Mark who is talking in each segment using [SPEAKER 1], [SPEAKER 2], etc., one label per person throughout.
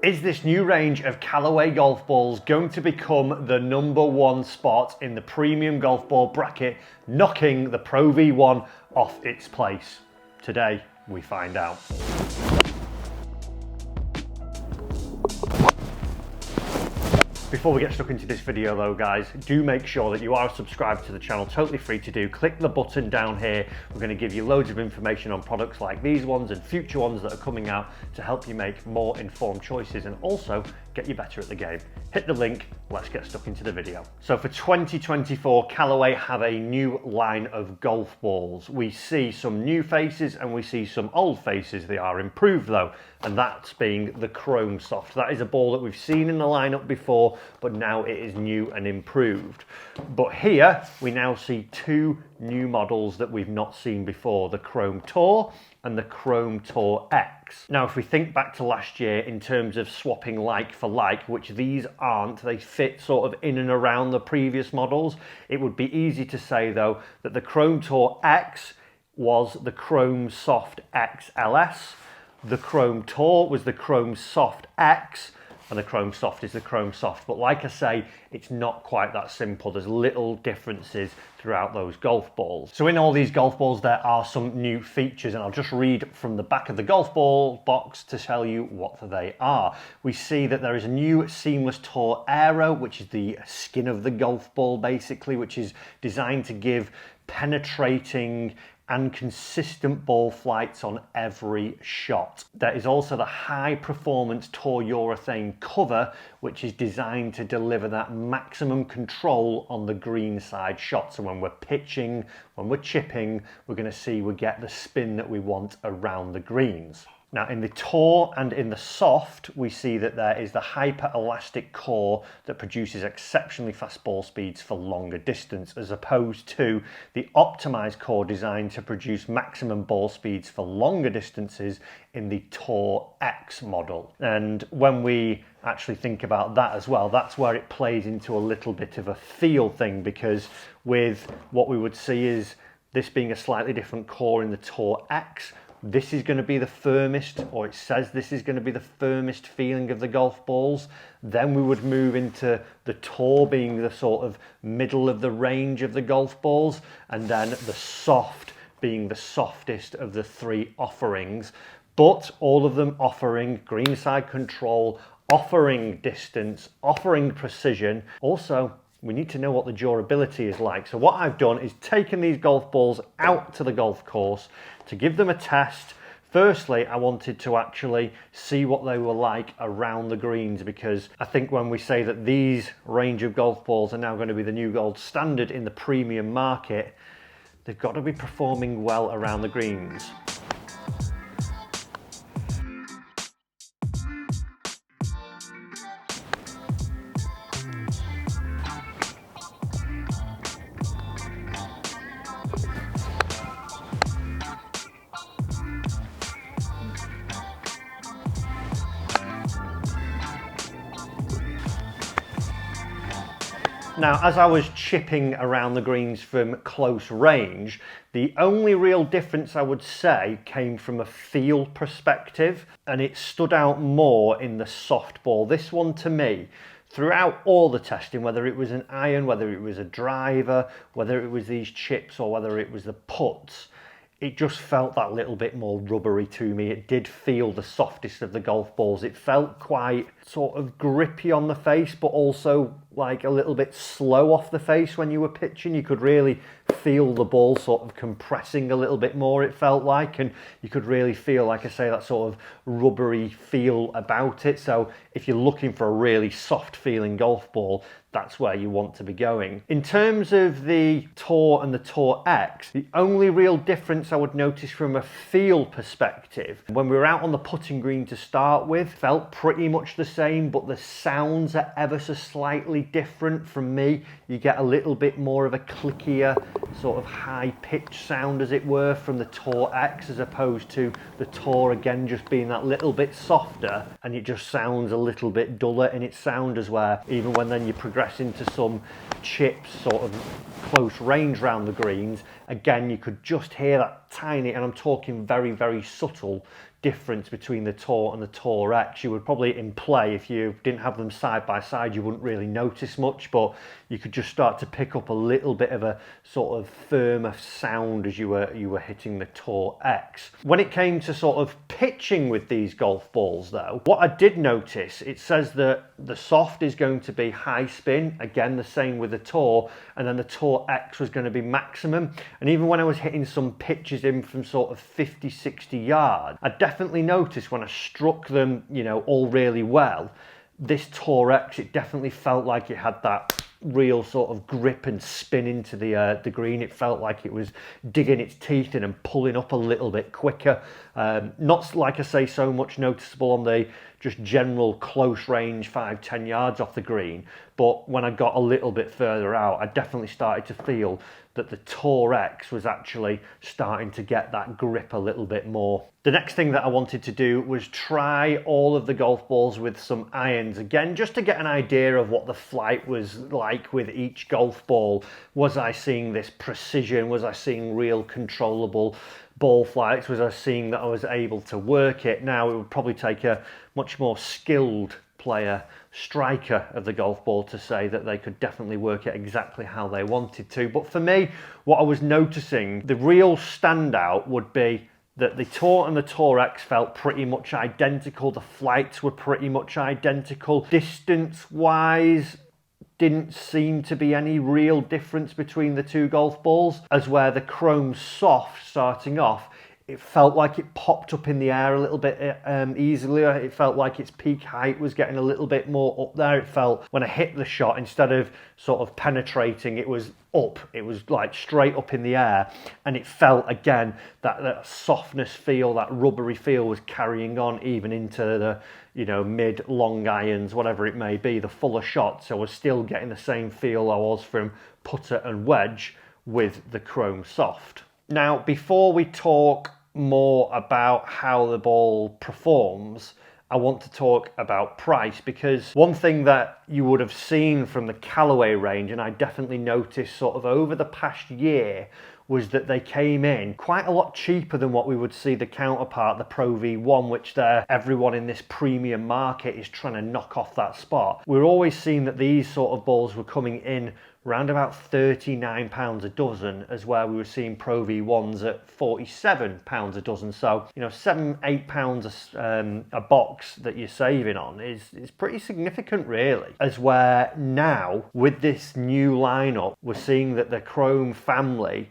[SPEAKER 1] Is this new range of Callaway golf balls going to become the #1 spot in the premium golf ball bracket, knocking the Pro V1 off its place? Today, we find out. Before we get stuck into this video though guys, do make sure that you are subscribed to the channel, totally free to do. Click the button down here. We're going to give you loads of information on products like these ones and future ones that are coming out to help you make more informed choices and also get you better at the game. Hit the link, let's get stuck into the video. So for 2024, Callaway have a new line of golf balls. We see some new faces and we see some old faces. They are improved though, and that's being the Chrome Soft. That is a ball that we've seen in the lineup before, but now it is new and improved. But here we now see two new models that we've not seen before, the Chrome Tour and the Chrome Tour X. Now, if we think back to last year in terms of swapping like for like, which these aren't, they fit sort of in and around the previous models, it would be easy to say though that the Chrome Tour X was the Chrome Soft XLS, the Chrome Tour was the Chrome Soft X, and the Chrome Soft is the Chrome Soft. But like I say, it's not quite that simple. There's little differences throughout those golf balls. So in all these golf balls, there are some new features, and I'll just read from the back of the golf ball box to tell you what they are. We see that there is a new Seamless Tour Aero, which is the skin of the golf ball basically, which is designed to give penetrating and consistent ball flights on every shot. There is also the high performance Tour urethane cover, which is designed to deliver that maximum control on the green side shot. So when we're pitching, when we're chipping, we're gonna see we get the spin that we want around the greens. Now in the Tour and in the Soft, we see that there is the hyper elastic core that produces exceptionally fast ball speeds for longer distance, as opposed to the optimized core designed to produce maximum ball speeds for longer distances in the Tour X model. And when we actually think about that as well, that's where it plays into a little bit of a feel thing, because with what we would see is this being a slightly different core in the Tour X, this is going to be the firmest, or it says this is going to be the firmest feeling of the golf balls. Then we would move into the Tour being the sort of middle of the range of the golf balls, and then the Soft being the softest of the three offerings, but all of them offering greenside control, offering distance, offering precision. Also, we need to know what the durability is like. So what I've done is taken these golf balls out to the golf course to give them a test. Firstly, I wanted to actually see what they were like around the greens, because I think when we say that these range of golf balls are now going to be the new gold standard in the premium market, they've got to be performing well around the greens. Now, as I was chipping around the greens from close range, the only real difference I would say came from a feel perspective, and it stood out more in the soft ball. This one to me, throughout all the testing, whether it was an iron, whether it was a driver, whether it was these chips or whether it was the putts, it just felt that little bit more rubbery to me. It did feel the softest of the golf balls. It felt quite sort of grippy on the face, but also like a little bit slow off the face when you were pitching. You could really feel the ball sort of compressing a little bit more, it felt like, and you could really feel, like I say, that sort of rubbery feel about it. So if you're looking for a really soft feeling golf ball, that's where you want to be going. In terms of the Tour and the Tour X, the only real difference I would notice from a feel perspective, when we were out on the putting green to start with, felt pretty much the same, but the sounds are ever so slightly different. From me, you get a little bit more of a clickier, sort of high pitch sound, as it were, from the Tour X, as opposed to the Tour again just being that little bit softer, and it just sounds a little bit duller in its sound as well. Even when then you progress into some chips, sort of close range round the greens, again you could just hear that tiny, and I'm talking very, very subtle difference between the Tour and the Tour X. You would probably, in play, if you didn't have them side by side, you wouldn't really notice much, but you could just start to pick up a little bit of a sort of firmer sound as you were hitting the Tour X. When it came to sort of pitching with these golf balls though, what I did notice, it says that the soft is going to be high spin, again the same with the Tour, and then the Tour X was going to be maximum. And even when I was hitting some pitches in from sort of 50, 60 yards, I definitely noticed when I struck them, you know, all really well, this Tour X, it definitely felt like it had that real sort of grip and spin into the green. It felt like it was digging its teeth in and pulling up a little bit quicker. Not, like I say, so much noticeable on the just general close range 5-10 yards off the green, but when I got a little bit further out, I definitely started to feel that the Tour X was actually starting to get that grip a little bit more. The next thing that I wanted to do was try all of the golf balls with some irons, again just to get an idea of what the flight was like with each golf ball. Was I seeing this precision? Was I seeing real controllable ball flights? Was I seeing that I was able to work it? Now it would probably take a much more skilled player, striker of the golf ball, to say that they could definitely work it exactly how they wanted to. But for me, what I was noticing, the real standout would be that the Tour and the Tour X felt pretty much identical. The flights were pretty much identical. Distance wise, didn't seem to be any real difference between the two golf balls, as where the Chrome Soft starting off, it felt like it popped up in the air a little bit easily. It felt like its peak height was getting a little bit more up there. It felt when I hit the shot, instead of sort of penetrating, it was up. It was like straight up in the air, and it felt again that softness feel, that rubbery feel was carrying on even into the, you know, mid long irons, whatever it may be, the fuller shots. So I was still getting the same feel I was from putter and wedge with the Chrome Soft. Now, before we talk more about how the ball performs, I want to talk about price, because one thing that you would have seen from the Callaway range, and I definitely noticed sort of over the past year, was that they came in quite a lot cheaper than what we would see the counterpart, the Pro V1, which everyone in this premium market is trying to knock off that spot. We're always seeing that these sort of balls were coming in around about £39 a dozen, as where we were seeing Pro V1s at £47 a dozen. So, you know, £7-8 a box that you're saving on is pretty significant, really. As where now, with this new lineup, we're seeing that the Chrome family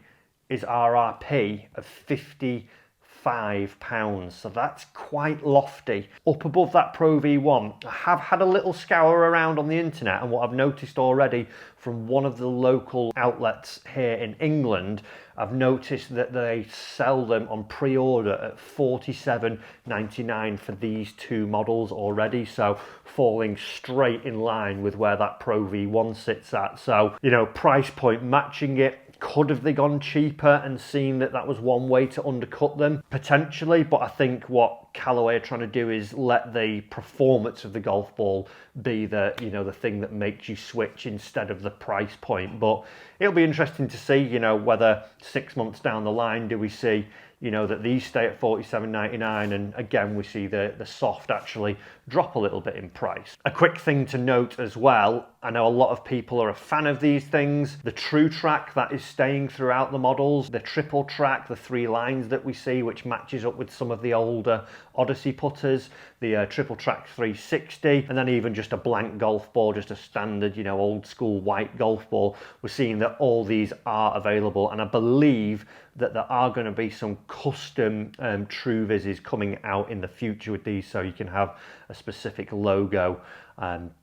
[SPEAKER 1] is RRP of £55, so that's quite lofty. Up above that Pro V1, I have had a little scour around on the internet, and what I've noticed already from one of the local outlets here in England, I've noticed that they sell them on pre-order at £47.99 for these two models already, so falling straight in line with where that Pro V1 sits at. So, you know, price point matching it. Could have they gone cheaper and seen that that was one way to undercut them? Potentially, but I think what Callaway are trying to do is let the performance of the golf ball be the, you know, the thing that makes you switch instead of the price point. But it'll be interesting to see, you know, whether 6 months down the line do we see, you know, that these stay at £47.99 and again we see the soft actually drop a little bit in price. A quick thing to note as well, I know a lot of people are a fan of these things. The True Track that is staying throughout the models, the Triple Track, the 3 lines that we see, which matches up with some of the older Odyssey putters, the Triple Track 360, and then even just a blank golf ball, just a standard, you know, old school white golf ball. We're seeing that all these are available, and I believe that there are going to be some custom True Vises coming out in the future with these, so you can have a specific logo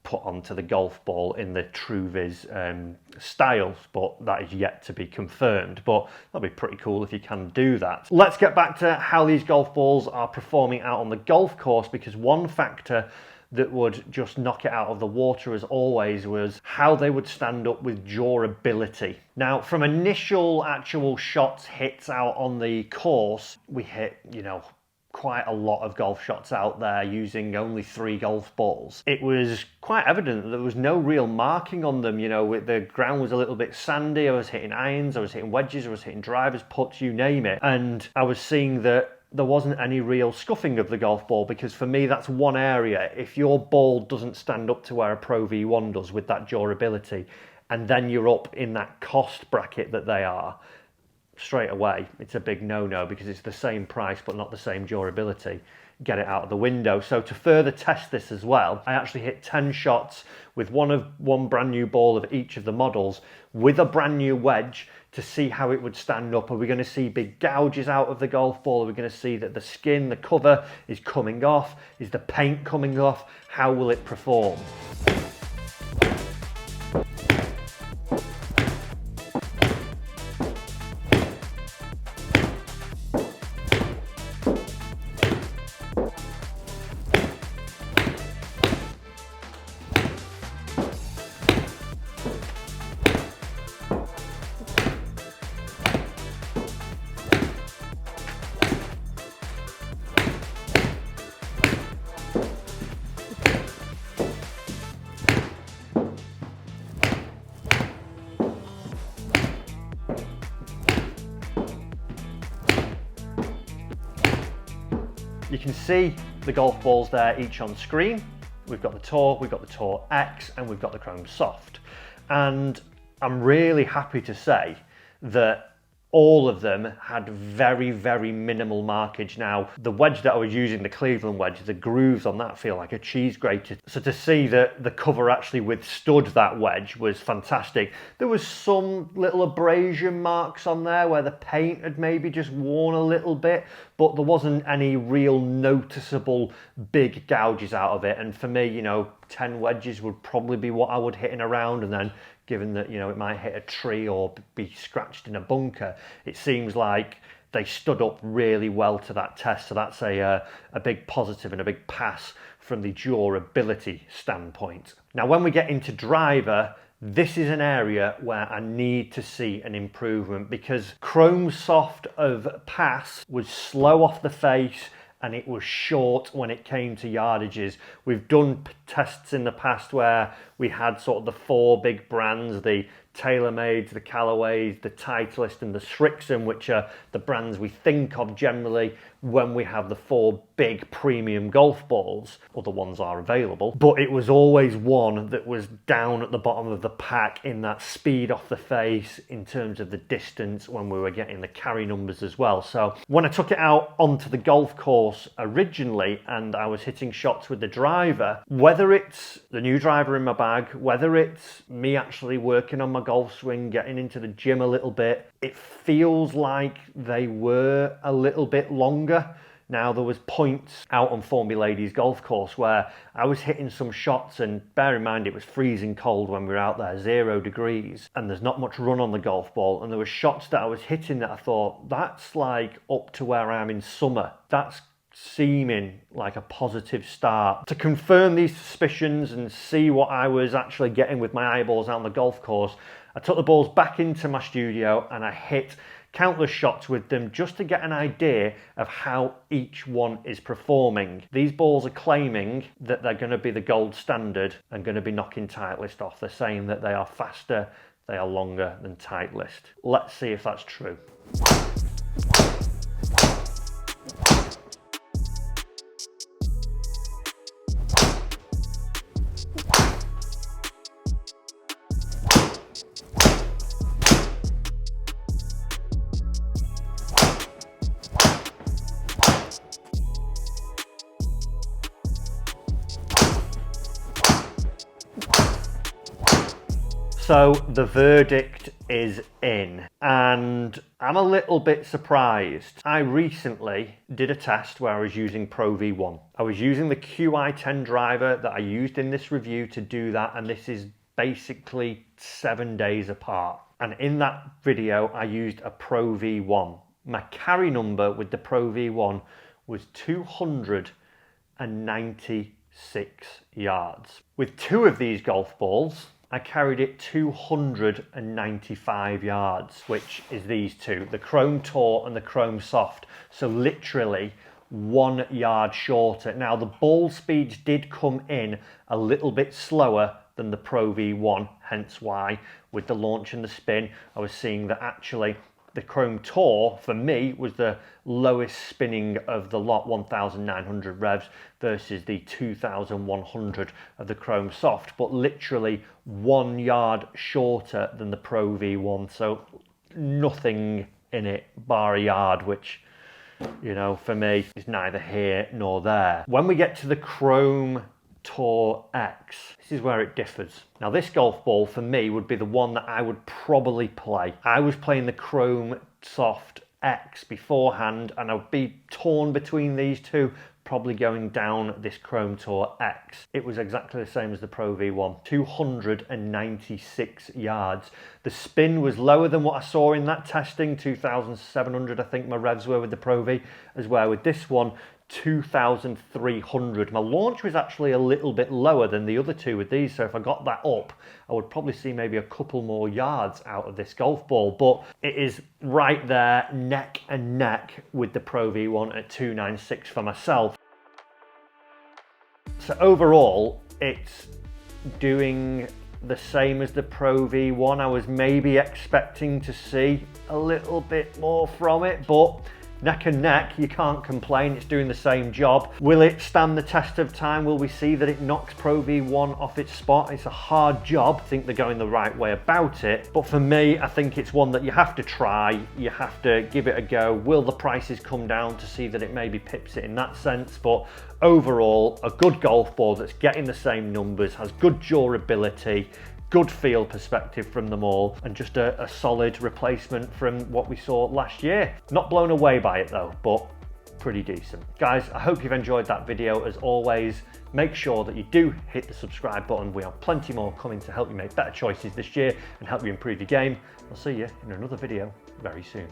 [SPEAKER 1] put onto the golf ball in the True Viz styles, but that is yet to be confirmed. But that'll be pretty cool if you can do that. Let's get back to how these golf balls are performing out on the golf course, because one factor that would just knock it out of the water as always was how they would stand up with durability. Now, from initial actual shots hits out on the course, we hit, you know, quite a lot of golf shots out there using only 3 golf balls. It was quite evident that there was no real marking on them. You know, the ground was a little bit sandy. I was hitting irons, I was hitting wedges, I was hitting drivers, putts, you name it. And I was seeing that there wasn't any real scuffing of the golf ball, because for me that's one area. If your ball doesn't stand up to where a Pro V1 does with that durability, and then you're up in that cost bracket that they are, straight away it's a big no-no, because it's the same price but not the same durability. Get it out of the window. So to further test this as well, I actually hit 10 shots with one brand new ball of each of the models with a brand new wedge to see how it would stand up. Are we going to see big gouges out of the golf ball? Are we going to see that the skin, the cover is coming off? Is the paint coming off? How will it perform? You can see the golf balls there, each on screen. We've got the Tour, we've got the Tour X, and we've got the Chrome Soft. And I'm really happy to say that all of them had very, very minimal markage. Now, the wedge that I was using, the Cleveland wedge, the grooves on that feel like a cheese grater. So to see that the cover actually withstood that wedge was fantastic. There was some little abrasion marks on there where the paint had maybe just worn a little bit, but there wasn't any real noticeable big gouges out of it. And for me, you know, 10 wedges would probably be what I would hit in a round, and then given that, you know, it might hit a tree or be scratched in a bunker, it seems like they stood up really well to that test. So that's a big positive and a big pass from the durability standpoint. Now, when we get into driver, this is an area where I need to see an improvement, because Chrome Soft of pass was slow off the face and it was short when it came to yardages. We've done tests in the past where we had sort of the four big brands, the TaylorMades, the Callaways, the Titleist and the Srixon, which are the brands we think of generally when we have the four big premium golf balls. Other ones are available, but it was always one that was down at the bottom of the pack in that speed off the face in terms of the distance when we were getting the carry numbers as well. So when I took it out onto the golf course originally and I was hitting shots with the driver, whether it's the new driver in my bag, whether it's me actually working on my golf swing, getting into the gym a little bit, it feels like they were a little bit longer. Now, there was points out on Formby Ladies golf course where I was hitting some shots, and bear in mind it was freezing cold when we were out there, 0 degrees, and there's not much run on the golf ball, and there were shots that I was hitting that I thought, that's like up to where I am in summer. That's seeming like a positive start. To confirm these suspicions and see what I was actually getting with my eyeballs out on the golf course, I took the balls back into my studio and I hit countless shots with them just to get an idea of how each one is performing. These balls are claiming that they're going to be the gold standard and going to be knocking Titleist off. They're saying that they are faster, they are longer than Titleist. Let's see if that's true. So the verdict is in, and I'm a little bit surprised. I recently did a test where I was using Pro V1. I was using the QI10 driver that I used in this review to do that, and this is basically 7 days apart. And in that video, I used a Pro V1. My carry number with the Pro V1 was 296 yards. With two of these golf balls, I carried it 295 yards, which is these two, the Chrome Tour and the Chrome Soft. So literally 1 yard shorter. Now the ball speeds did come in a little bit slower than the Pro V1, hence why with the launch and the spin, I was seeing that actually The Chrome Tour, for me, was the lowest spinning of the lot, 1,900 revs versus the 2,100 of the Chrome Soft, but literally 1 yard shorter than the Pro V1. So nothing in it bar a yard, which, you know, for me is neither here nor there. When we get to the Chrome Tour X, this is where it differs. Now this golf ball for me would be the one that I would probably play. I was playing the Chrome Soft X beforehand and I'd be torn between these two, probably going down this Chrome Tour X. It was exactly the same as the Pro V1, 296 yards. The spin was lower than what I saw in that testing, 2,700 I think my revs were with the Pro V, as well with this one, 2,300. My launch was actually a little bit lower than the other two with these, so if I got that up, I would probably see maybe a couple more yards out of this golf ball, but it is right there, neck and neck with the Pro V1 at 296 for myself. So overall, it's doing the same as the Pro V1. I was maybe expecting to see a little bit more from it, but neck and neck, you can't complain, it's doing the same job. Will it stand the test of time? Will we see that it knocks Pro V1 off its spot? It's a hard job. I think they're going the right way about it, but for me, I think it's one that you have to try, you have to give it a go. Will the prices come down to see that it maybe pips it in that sense? But overall, a good golf ball that's getting the same numbers, has good durability, good feel perspective from them all, and just a solid replacement from what we saw last year. Not blown away by it though, but pretty decent. Guys, I hope you've enjoyed that video. As always, make sure that you do hit the subscribe button. We have plenty more coming to help you make better choices this year and help you improve your game. I'll see you in another video very soon.